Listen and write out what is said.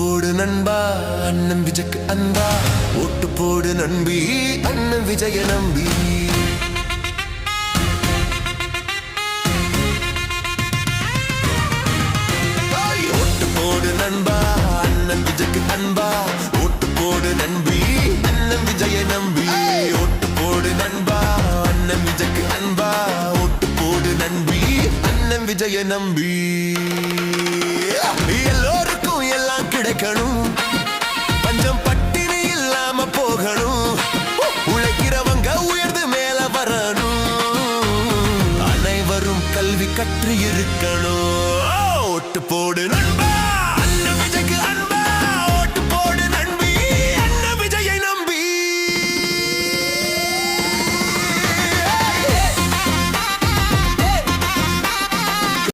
போடு நண்பா அண்ணன் விஜய்க்கு அன்பா, ஓட்டு போடு நம்பி அண்ணன் விஜய நம்பி. ஓட்டு போடு நண்பா அண்ணன் விஜய்க்கு அன்பா, ஓட்டு போடு நம்பி அண்ணன் விஜய நம்பி. ஓட்டு போடு நண்பா அண்ணன் விஜய்க்கு அன்பா, ஓட்டு போடு நம்பி அண்ணன் விஜய நம்பி. எல்லோருக்கும் எல்லாம் கிடைக்கணும், பஞ்சம் பட்டினி இல்லாம போகணும், உழைக்கிறவங்க உயர்ந்து மேல வரணும், அனைவரும் கல்வி கற்று இருக்கணும். ஓட்டு போடு நண்பா.